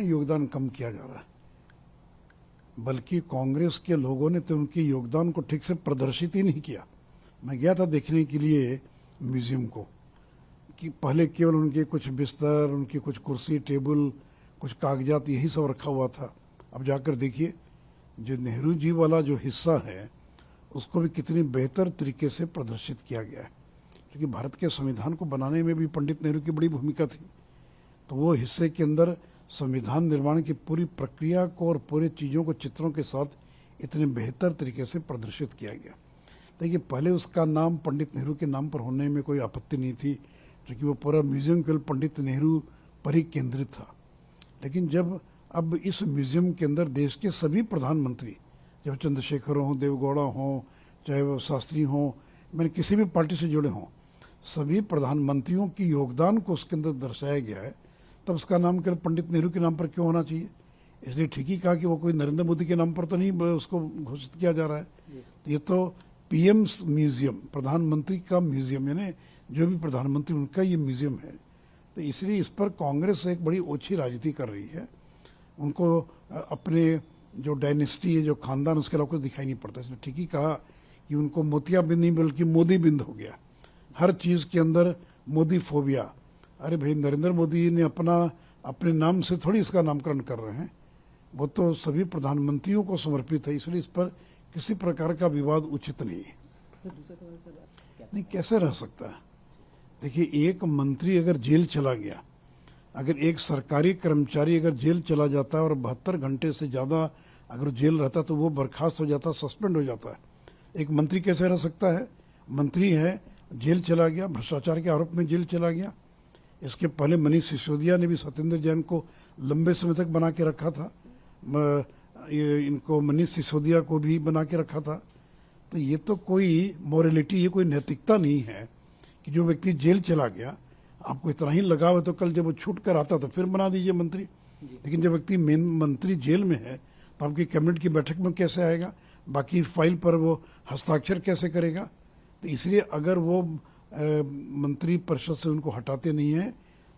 कहाँ योगदान कम किया जा रहा है, बल्कि कांग्रेस के लोगों ने तो उनके योगदान को ठीक से प्रदर्शित ही नहीं किया। मैं गया था देखने के लिए म्यूजियम को, कि पहले केवल उनके कुछ बिस्तर, उनकी कुछ कुर्सी टेबल, कुछ कागजात, यही सब रखा हुआ था। अब जाकर देखिए जो नेहरू जी वाला जो हिस्सा है उसको भी कितनी बेहतर तरीके से प्रदर्शित किया गया है, क्योंकि भारत के संविधान को बनाने में भी पंडित नेहरू की बड़ी भूमिका थी। तो वो हिस्से के अंदर संविधान निर्माण की पूरी प्रक्रिया को और पूरे चीज़ों को चित्रों के साथ इतने बेहतर तरीके से प्रदर्शित किया गया। देखिए पहले उसका नाम पंडित नेहरू के नाम पर होने में कोई आपत्ति नहीं थी, क्योंकि वो पूरा म्यूजियम केवल पंडित नेहरू पर ही केंद्रित था। लेकिन जब अब इस म्यूजियम के अंदर देश के सभी प्रधानमंत्री, चाहे चंद्रशेखर हों, देवगौड़ा हों, चाहे वो शास्त्री हों, मैंने किसी भी पार्टी से जुड़े हों, सभी प्रधानमंत्रियों की योगदान को उसके अंदर दर्शाया गया है, तब उसका नाम केवल पंडित नेहरू के नाम पर क्यों होना चाहिए? इसलिए ठीक ही कहा कि वो कोई नरेंद्र मोदी के नाम पर तो नहीं उसको घोषित किया जा रहा है। ये तो पीएम म्यूजियम, प्रधानमंत्री का म्यूजियम, यानी जो भी प्रधानमंत्री उनका ये म्यूजियम है। तो इसलिए इस पर कांग्रेस एक बड़ी ओछी राजनीति कर रही है। उनको अपने जो डायनेस्टी है, जो खानदान, उसके अलावा कुछ दिखाई नहीं पड़ता। इसने ठीक ही कहा कि उनको मोतियाबिंद नहीं बल्कि मोदी बिंद हो गया, हर चीज़ के अंदर मोदी फोबिया। अरे भाई, नरेंद्र मोदी ने अपने नाम से थोड़ी इसका नामकरण कर रहे हैं, वो तो सभी प्रधानमंत्रियों को समर्पित है, इसलिए इस पर किसी प्रकार का विवाद उचित नहीं है। नहीं, कैसे रह सकता है? देखिए, एक मंत्री अगर जेल चला गया, अगर एक सरकारी कर्मचारी अगर जेल चला जाता है और 72 घंटे से ज़्यादा अगर जेल रहता तो वो बर्खास्त हो जाता, सस्पेंड हो जाता है। एक मंत्री कैसे रह सकता है? मंत्री है, जेल चला गया, भ्रष्टाचार के आरोप में जेल चला गया। इसके पहले मनीष सिसोदिया ने भी सत्येंद्र जैन को लंबे समय तक बना के रखा था, इनको मनीष सिसोदिया को भी बना के रखा था। तो ये तो कोई मोरलिटी, ये कोई नैतिकता नहीं है कि जो व्यक्ति जेल चला गया, आपको इतना ही लगाव है तो कल जब वो छूट कर आता तो फिर बना दीजिए मंत्री। लेकिन जब व्यक्ति मेन मंत्री जेल में है तो आपकी कैबिनेट की बैठक में कैसे आएगा, बाकी फाइल पर वो हस्ताक्षर कैसे करेगा? तो इसलिए अगर वो मंत्री परिषद से उनको हटाते नहीं हैं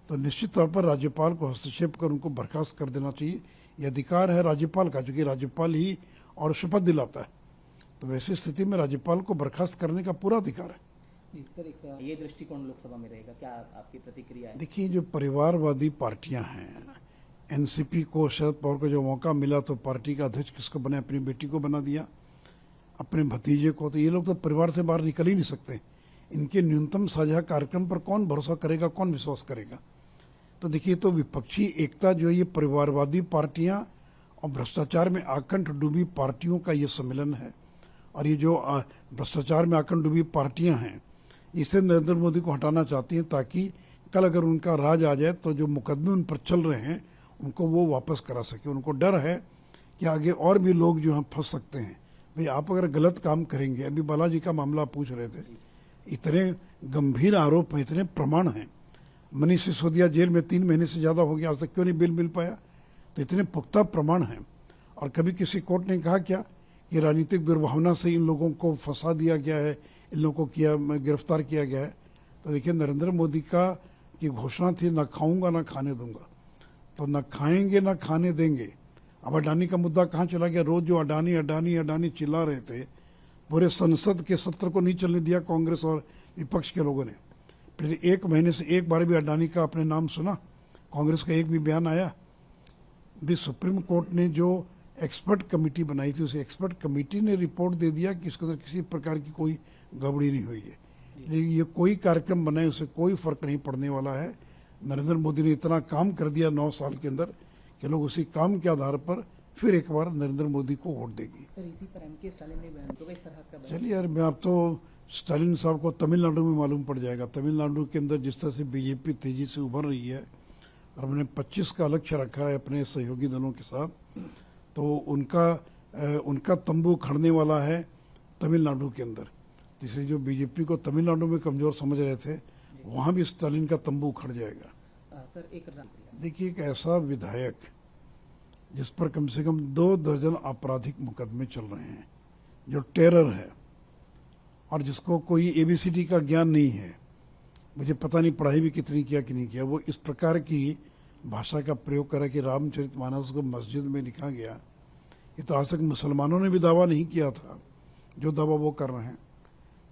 तो निश्चित तौर पर राज्यपाल को हस्तक्षेप कर उनको बर्खास्त कर देना चाहिए। ये अधिकार है राज्यपाल का, क्योंकि राज्यपाल ही और शपथ दिलाता है। तो वैसी स्थिति में राज्यपाल को बर्खास्त करने का पूरा अधिकार है। सर, ये दृष्टिकोण लोकसभा में रहेगा, क्या आपकी प्रतिक्रिया है? देखिए, जो परिवारवादी पार्टियां हैं, एनसीपी को, शरद पवार को जो मौका मिला तो पार्टी का अध्यक्ष किसको बने? अपनी बेटी को बना दिया, अपने भतीजे को। तो ये लोग तो परिवार से बाहर निकल ही नहीं सकते। इनके न्यूनतम साझा कार्यक्रम पर कौन भरोसा करेगा, कौन विश्वास करेगा? तो देखिए, तो विपक्षी एकता जो है, ये परिवारवादी पार्टियां और भ्रष्टाचार में आकंठ डूबी पार्टियों का ये सम्मेलन है। और ये जो भ्रष्टाचार में आकंठ डूबी पार्टियां हैं, इसे नरेंद्र मोदी को हटाना चाहती हैं, ताकि कल अगर उनका राज आ जाए तो जो मुकदमे उन पर चल रहे हैं उनको वो वापस करा सके। उनको डर है कि आगे और भी लोग जो हैं फंस सकते हैं। भाई, आप अगर गलत काम करेंगे, अभी बालाजी का मामला पूछ रहे थे, इतने गंभीर आरोप हैं, इतने प्रमाण हैं। मनीष सिसोदिया जेल में 3 महीने से ज़्यादा हो गया, आज तक क्यों नहीं बेल मिल पाया? तो इतने पुख्ता प्रमाण हैं। और कभी किसी कोर्ट ने कहा क्या कि राजनीतिक दुर्भावना से इन लोगों को फंसा दिया गया है, इन लोगों को गिरफ्तार किया गया है? तो देखिए, नरेंद्र मोदी की घोषणा थी, ना खाऊंगा ना खाने दूंगा। तो ना खाएंगे ना खाने देंगे। अब अडानी का मुद्दा कहाँ चला गया? रोज जो अडानी अडानी अडानी चिल्ला रहे थे, पूरे संसद के सत्र को नहीं चलने दिया कांग्रेस और विपक्ष के लोगों ने। फिर 1 महीने से एक बार भी अडानी का अपने नाम सुना? कांग्रेस का एक भी बयान आया? भी सुप्रीम कोर्ट ने जो एक्सपर्ट कमेटी बनाई थी, उस एक्सपर्ट कमेटी ने रिपोर्ट दे दिया कि इसके अंदर किसी प्रकार की कोई गड़बड़ी नहीं हुई है। लेकिन ये कोई कार्यक्रम बनाए, उससे कोई फर्क नहीं पड़ने वाला है। नरेंद्र मोदी ने इतना काम कर दिया 9 साल के अंदर कि लोग उसी काम के आधार पर फिर एक बार नरेंद्र मोदी को वोट देगी। सर, इसी पर एमके स्टालिन ने बयान तो इस तरह का बयान। चलिए यार, मैं आप तो स्टालिन साहब को तमिलनाडु में मालूम पड़ जाएगा। तमिलनाडु के अंदर जिस तरह से बीजेपी तेजी से उभर रही है और हमने 25 का लक्ष्य रखा है अपने सहयोगी दलों के साथ, तो उनका तंबू खड़ने वाला है तमिलनाडु के अंदर। इसलिए जो बीजेपी को तमिलनाडु में कमजोर समझ रहे थे, वहाँ भी स्टालिन का तंबू खड़ जाएगा। सर, देखिए, एक ऐसा विधायक जिस पर कम से कम 2 दर्जन आपराधिक मुकदमे चल रहे हैं, जो टेरर है और जिसको कोई एबीसीडी का ज्ञान नहीं है, मुझे पता नहीं पढ़ाई भी कितनी किया कि नहीं किया, वो इस प्रकार की भाषा का प्रयोग करा कि रामचरितमानस को मस्जिद में लिखा गया, ये तो आज तक मुसलमानों ने भी दावा नहीं किया था जो दावा वो कर रहे हैं।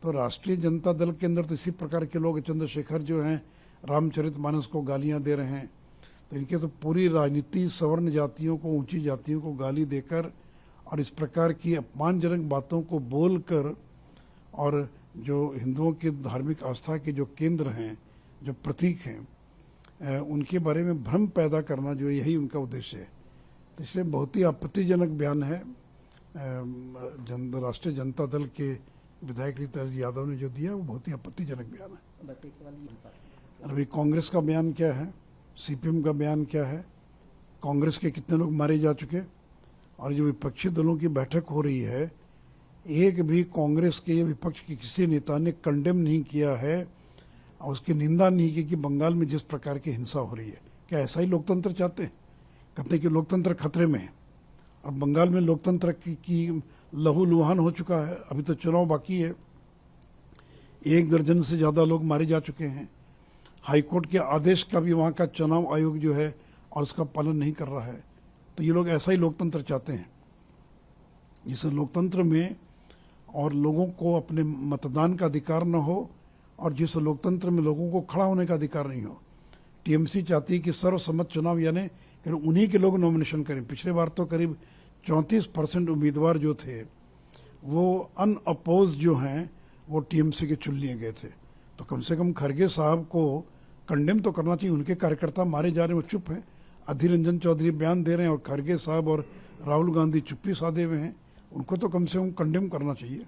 तो राष्ट्रीय जनता दल के अंदर तो इसी प्रकार के लोग, चंद्रशेखर जो हैं रामचरितमानस को गालियां दे रहे हैं, तो इनके तो पूरी राजनीति सवर्ण जातियों को, ऊंची जातियों को गाली देकर और इस प्रकार की अपमानजनक बातों को बोलकर और जो हिंदुओं की धार्मिक आस्था के जो केंद्र हैं, जो प्रतीक हैं, उनके बारे में भ्रम पैदा करना, जो यही उनका उद्देश्य है। तो इसलिए बहुत ही आपत्तिजनक बयान है राष्ट्रीय जनता दल के विधायक रीता यादव ने जो दिया, वो बहुत ही आपत्तिजनक बयान है। बस एक सवाल ये था। अभी कांग्रेस का बयान क्या है, सीपीएम का बयान क्या है, कांग्रेस के कितने लोग मारे जा चुके, और जो विपक्षी दलों की बैठक हो रही है, एक भी कांग्रेस के या विपक्ष के किसी नेता ने कंडेम नहीं किया है और उसकी निंदा नहीं की कि बंगाल में जिस प्रकार की हिंसा हो रही है। क्या ऐसा ही लोकतंत्र चाहते हैं? कहते हैं कि लोकतंत्र खतरे में है, और बंगाल में लोकतंत्र की लहूलुहान हो चुका है। अभी तो चुनाव बाकी है, 1 दर्जन से ज़्यादा लोग मारे जा चुके हैं। हाईकोर्ट के आदेश का भी वहाँ का चुनाव आयोग जो है और उसका पालन नहीं कर रहा है। तो ये लोग ऐसा ही लोकतंत्र चाहते हैं जिसे लोकतंत्र में और लोगों को अपने मतदान का अधिकार न हो, और जिस लोकतंत्र में लोगों को खड़ा होने का अधिकार नहीं हो। टीएमसी चाहती है कि सर्वसम्मत चुनाव, यानी कि उन्हीं के लोग नॉमिनेशन करें। पिछले बार तो करीब 34% उम्मीदवार जो थे वो अनअपोज जो हैं वो टीएमसी के चुन लिए गए थे। तो कम से कम खरगे साहब को कंडेम तो करना चाहिए। उनके कार्यकर्ता मारे जा रहे हैं, वो चुप हैं। अधीर रंजन चौधरी बयान दे रहे हैं और खरगे साहब और राहुल गांधी चुप्पी साधे हुए हैं। उनको तो कम से कम कंडेम करना चाहिए।